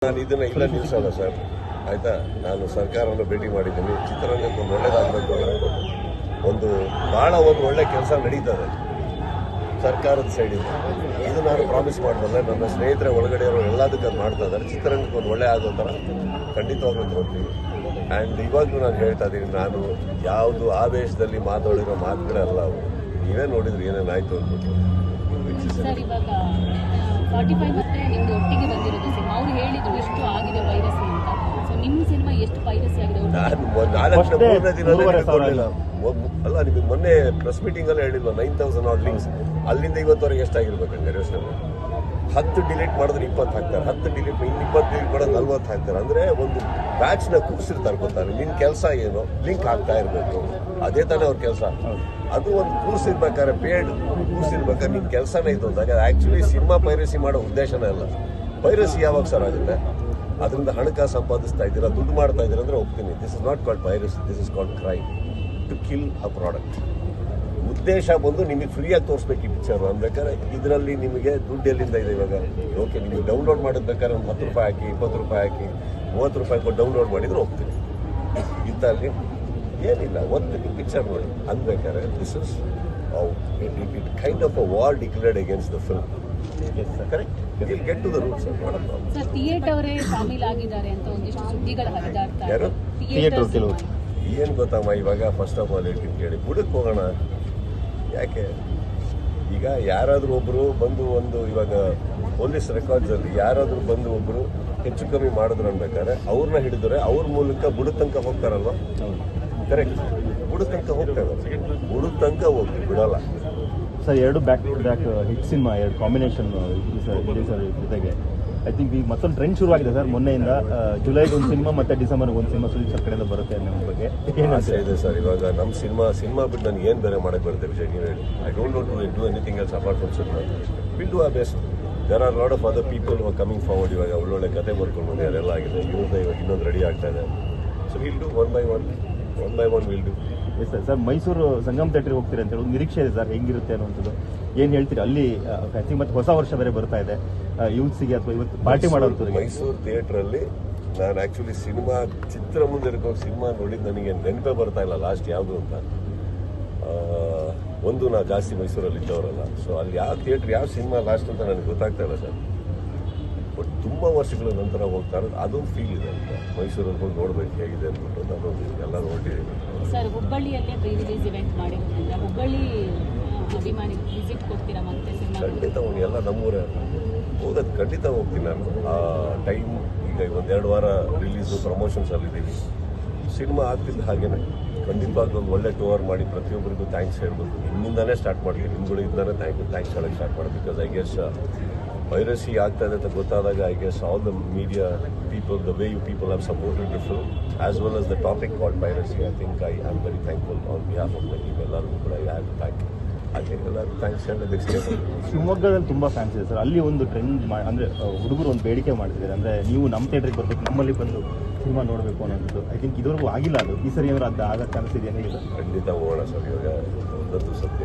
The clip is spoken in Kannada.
ನಾನು ಇದನ್ನ ಇಲ್ಲ ನಿಲ್ಲಿಸಲ್ಲ ಸರ್, ಆಯ್ತಾ. ನಾನು ಸರ್ಕಾರವನ್ನು ಭೇಟಿ ಮಾಡಿದ್ದೀನಿ. ಚಿತ್ರರಂಗಕ್ಕೆ ಒಂದು ಒಳ್ಳೇದಾಗಬೇಕು, ಒಂದು ಒಳ್ಳೆ ಕೆಲಸ ನಡೀತದೆ ಸರ್ಕಾರದ ಸೈಡಿಂದ. ಇದು ನಾನು ಪ್ರಾಮಿಸ್ ಮಾಡಬಲ್ಲೆ. ನನ್ನ ಸ್ನೇಹಿತರ ಒಳಗಡೆ ಅವರು ಎಲ್ಲದಕ್ಕೆ ಅದು ಮಾಡ್ತಾ ಇದ್ದಾರೆ. ಚಿತ್ರರಂಗಕ್ಕೆ ಒಂದು ಒಳ್ಳೆ ಆಗೋ ಥರ ಖಂಡಿತವಾಗ್ಲೂ ನೋಡ್ತೀವಿ. ಆ್ಯಂಡ್ ಇವಾಗಲೂ ನಾನು ಹೇಳ್ತಾ ಇದ್ದೀನಿ, ನಾನು ಯಾವುದು ಆವೇಶದಲ್ಲಿ ಮಾತಾಡಿರೋ ಮಾತುಗಳೇ ಅಲ್ಲ ಅವು. ನೀವೇ ನೋಡಿದ್ರಿ ಏನೇನಾಯಿತು ಅಂದ್ಬಿಟ್ಟು. ಸರ್, ಇವಾಗ 45 ಮತ್ತೆ ನಿಮ್ದು ಒಟ್ಟಿಗೆ ಬಂದಿರೋದು ಸಿನಿಮಾ, ಅವ್ರು ಹೇಳಿದ್ರು ಇಷ್ಟು ಆಗಿದೆ ಪೈರಸಿ ಅಂತ. ಸೊ ನಿಮ್ಮ ಸಿನಿಮಾ ಎಷ್ಟು ಪೈರಸಿ ಆಗಿದೆ? ನಾನು 4ನೇ ದಿನ ಅಲ್ಲ, ನಿಮಗೆ ಮೊನ್ನೆ ಪ್ರೆಸ್ ಮೀಟಿಂಗ್ ಅಲ್ಲೇ ಹೇಳಿಲ್ವ, 9,000 ಆಡ್ ಲಿಂಕ್ಸ್. ಅಲ್ಲಿಂದ ಇವತ್ತವರೆಗೆ ಎಷ್ಟಾಗಿರ್ಬೇಕು ಹಂಗಾರೆ ಯೋಚನೆ ಮಾಡಿ. 10 ಡಿಲೀಟ್ ಮಾಡಿದ್ರೆ 20 ಹಾಕ್ತಾರೆ, 10 ಡಿಲೀಟ್ 20 ಡಿಲೀಟ್ ಮಾಡೋದು 40 ಹಾಕ್ತಾರೆ. ಅಂದರೆ ಒಂದು ಬ್ಯಾಚ್ನ ಕೂರಿಸಿರ್ತಾರೆ. ಗೊತ್ತಾರೆ ನಿನ್ನ ಕೆಲಸ ಏನು, ಲಿಂಕ್ ಹಾಕ್ತಾ ಇರಬೇಕು. ಅದೇ ತಾನೇ ಅವ್ರ ಕೆಲಸ. ಅದು ಒಂದು ಕೂರಿಸಿರ್ಬೇಕಾದ್ರೆ, ಪೇಡ್ ಕೂರಿಸಿರ್ಬೇಕಾದ್ರೆ ನಿನ್ನ ಕೆಲಸನೇ ಇದು ಅಂದಾಗ ಆ್ಯಕ್ಚುಲಿ ಸಿನಿಮಾ ಪೈರಸಿ ಮಾಡೋ ಉದ್ದೇಶನೇ ಅಲ್ಲ. ಪೈರಸಿ ಯಾವಾಗ ಸರ್ ಆಗುತ್ತೆ? ಅದರಿಂದ ಹಣಕಾಸು ಸಂಪಾದಿಸ್ತಾ ಇದ್ದೀರಾ, ದುಡ್ಡು ಮಾಡ್ತಾ ಇದ್ದೀರಾ ಅಂದರೆ ಒಪ್ತೀನಿ. This is not called piracy, this is called crime to kill a product. ಉದ್ದೇಶ ಬಂದು ನಿಮಗೆ ಫ್ರೀಯಾಗಿ ತೋರಿಸ್ಬೇಕು ಈ ಪಿಕ್ಚರ್ ಅನ್ಬೇಕಾದ್ರೆ ಇದರಲ್ಲಿ ನಿಮಗೆ ದುಡ್ಡು ಎಲ್ಲಿಂದ ಇದೆ ಇವಾಗ? ಓಕೆ, ನಿಮಗೆ ಡೌನ್ಲೋಡ್ ಮಾಡೋದ್ಬೇಕಾದ್ರೆ ಒಂದು 10 ರೂಪಾಯಿ ಹಾಕಿ, 20 ರೂಪಾಯಿ ಹಾಕಿ, 30 ರೂಪಾಯಿ ಕೊಟ್ಟು ಡೌನ್ಲೋಡ್ ಮಾಡಿದ್ರೆ ಹೋಗ್ತೀನಿ. ಇದ್ದಲ್ಲಿ ಏನಿಲ್ಲ, ಒಂದು ಪಿಕ್ಚರ್ ನೋಡಿ ಅನ್ಬೇಕಾದ್ರೆ this is it kind of a war declared against the film. Correct, will get to the roots. Sir, theatre ಅವರೇ ಶಾಮೀಲ್ ಆಗಿದ್ದಾರೆ ಅಂತ ಒಂದಿಷ್ಟು ಸುದ್ದಿಗಳು ಹರಿದಾಡ್ತಾ ಯಾರು? ಏನು ಗೊತ್ತಮ್ಮ, ಇವಾಗ ಫಸ್ಟ್ ಆಫ್ ಆಲ್ ಹೇಳ್ತೀನಿ ಕೇಳಿ, ಬುಡಕ್ಕೆ ಹೋಗೋಣ. ಯಾಕೆ ಈಗ ಯಾರಾದರೂ ಒಬ್ಬರು ಬಂದು ಇವಾಗ ಪೊಲೀಸ್ ರೆಕಾರ್ಡ್ಸಲ್ಲಿ ಯಾರಾದರೂ ಬಂದು ಒಬ್ಬರು ಹೆಚ್ಚು ಕಮ್ಮಿ ಮಾಡಿದ್ರು ಅನ್ಬೇಕಾದ್ರೆ ಅವ್ರನ್ನ ಹಿಡಿದ್ರೆ ಅವ್ರ ಮೂಲಕ ಬುಡದ ತನಕ ಹೋಗ್ತಾರಲ್ವ? ಕರೆಕ್ಟ್, ಬುಡದ ತನಕ ಹೋಗ್ತಾರೆ. ಬುಡದ ತನಕ ಹೋಗ್ತೀವಿ, ಬಿಡಲ್ಲ sir. 2 back to back hit cinema, 2 combination sir ಜೊತೆಗೆ ಐ ಥಿಂಕ್ ಈಗ ಮತ್ತೊಂದು ಟ್ರೆಂಡ್ ಶುರುವಾಗಿದೆ ಸರ್. ಮೊನ್ನೆಯಿಂದ ಜುಲೈಗೆ ಒಂದು ಸಿನಿಮಾ ಮತ್ತು ಡಿಸೆಂಬರ್ಗೆ ಒಂದು ಸಿನಿಮಾ ಸುದೀಪ್ ಸರ್ ಕಡೆಯಿಂದ ಬರುತ್ತೆ ಅನ್ನೋ ಬಗ್ಗೆ ಏನು ಆಸೆ ಇದೆ ಸರ್? ಇವಾಗ ನಮ್ಮ ಸಿನಿಮಾ ಬಿಟ್ಟು ನನಗೆ ಏನು ಬೇರೆ ಮಾಡಕ್ಕೆ ಬರುತ್ತೆ ವಿಜಯ್? ನೀವು ಹೇಳಿ. I don't know to do anything else apart from cinema. Will do our best. There are lot of other people who are coming forward. ಇವಾಗ ಒಳ್ಳೊಳ್ಳೆ ಕತೆ ಬರ್ಕೊಂಡು ಬಂದು ಅದೆಲ್ಲ ಆಗಿದೆ. ಇವಾಗ ಇನ್ನೊಂದು ರೆಡಿ ಆಗ್ತಾ ಇದೆ. So will do one by one will do. Yes sir. Mysuru Sangam ಥಿಯೇಟ್ರಿಗೆ ಹೋಗ್ತೀರಿ ಅಂತ ಹೇಳಿ ಒಂದು ನಿರೀಕ್ಷೆ ಇದೆ ಸರ್, ಹೆಂಗಿರುತ್ತೆ ಅನ್ನೋಂಥದ್ದು ಏನು ಹೇಳ್ತೀರಿ? ಅಲ್ಲಿ ಐ ಥಿಂಕ್ ಮತ್ತೆ ಹೊಸ ವರ್ಷ ಬೇರೆ ಬರ್ತಾ ಇದೆ ಯೂತ್ಸಿಗೆ, ಅಥವಾ ಇವತ್ತು ಪಾರ್ಟಿ ಮಾಡೋಂಥದ್ದು. ಮೈಸೂರು ಥಿಯೇಟ್ರಲ್ಲಿ ನಾನು ಆ್ಯಕ್ಚುಲಿ ಚಿತ್ರ ಮುಂದೆ ಸಿನಿಮಾ ನೋಡಿದ್ದು ನನಗೆ ನೆನಪೇ ಬರ್ತಾ ಇಲ್ಲ ಲಾಸ್ಟ್ ಯಾವುದು ಅಂತ. ನಾ ಜಾಸ್ತಿ ಮೈಸೂರಲ್ಲಿ ಇದ್ದವರಲ್ಲ, ಸೊ ಅಲ್ಲಿ ಯಾವ ಸಿನಿಮಾ ಲಾಸ್ಟ್ ಅಂತ ನನಗೆ ಗೊತ್ತಾಗ್ತಾ ಇಲ್ಲ ಸರ್. ಬಟ್ ತುಂಬ ವರ್ಷಗಳ ನಂತರ ಹೋಗ್ತಾ ಇರೋದು ಅದೊಂದು ಫೀಲ್ ಇದೆ ಅಂತ. ಮೈಸೂರಲ್ಲಿ ಹೋಗಿ ನೋಡ್ಬೇಕು ಹೇಗಿದೆ ಅಂದ್ಬಿಟ್ಟು ನಾನು ಎಲ್ಲ ನೋಡಿದ್ದೀನಿ ಸರ್. ಹುಬ್ಬಳ್ಳಿಯಲ್ಲೇ ಪ್ರೀ ರಿಲೀಸ್ ಇವೆಂಟ್ ಮಾಡಿರೋದ್ರಿಂದ ಹುಬ್ಬಳ್ಳಿ ಅಭಿಮಾನಿ ವಿಸಿಟ್ ಕೊಡ್ತೀರಾ ಮತ್ತೆ ಸಿನಿಮಾ? ಖಂಡಿತ ಹೋಗಿ, ಎಲ್ಲ ನಮ್ಮೂರೇ ಹೋಗೋದು. ಖಂಡಿತ ಹೋಗ್ತೀನಿ ನಾನು. ಆ ಟೈಮ್ ಈಗ 1-2 ವಾರ ರಿಲೀಸು ಪ್ರಮೋಷನ್ಸ್ ಅಲ್ಲಿದ್ದೀವಿ. ಸಿನಿಮಾ ಆಗ್ತಿದ್ದ ಹಾಗೇನೆ ಖಂಡಿತವಾಗ್ಲೂ ಒಂದು ಒಳ್ಳೆ ಟೂರ್ ಮಾಡಿ ಪ್ರತಿಯೊಬ್ಬರಿಗೂ ಥ್ಯಾಂಕ್ಸ್ ಹೇಳ್ಬೋದು. ನಿಮ್ಮಿಂದಾನೇ ಸ್ಟಾರ್ಟ್ ಮಾಡಲಿ, ನಿಮ್ಗಳಿಂದಾನೇ ಥ್ಯಾಂಕ್ಸ್ ಹೇಳೋಕ್ಕೆ ಸ್ಟಾರ್ಟ್ ಮಾಡಿ. ಬಿಕಾಸ್ ಐ ಗೆಸ್ ಪೈರಸಿ ಆಗ್ತಾ ಇದೆ ಅಂತ ಗೊತ್ತಾದಾಗ I guess all the media people, the way you people have supported the film as well as the topic called piracy. I think I am very thankful on behalf of my team. ಎಲ್ಲರಿಗೂ ಕೂಡ ಐ ಹ್ಯಾವ್ ಟು ಥ್ಯಾಂಕ್. ಹಾಗೆ ಎಲ್ಲರೂ ಥ್ಯಾಂಕ್ಸ್ ಹೇಳೋದಕ್ಕೆ. ಶಿವಮೊಗ್ಗದಲ್ಲಿ ತುಂಬ ಫ್ಯಾನ್ಸ್ ಇದೆ ಸರ್. ಅಲ್ಲಿ ಒಂದು ಟ್ರೆಂಡ್ ಅಂದರೆ ಹುಡುಗರು ಒಂದು ಬೇಡಿಕೆ ಮಾಡ್ತಿದ್ದಾರೆ, ಅಂದರೆ ನೀವು ನಮ್ಮ ಥಿಯೇಟ್ರಿಗೆ ಬರಬೇಕು, ನಮ್ಮಲ್ಲಿ ಬಂದು ಸಿನಿಮಾ ನೋಡಬೇಕು ಅನ್ನೋದು. ಐ ಥಿಂಕ್ ಇದುವರೆಗೂ ಆಗಿಲ್ಲ ಅದು. ಈ ಸರಿ ಏನಾದ್ರು ಅದು ಆಗೋ ಚಾನ್ಸ್ ಇದೆಯಾ? ಖಂಡಿತ ಹೋಗೋಣ ಸರ್. ಇವಾಗ ಒಂದೊಂದು ಸತ್ಯ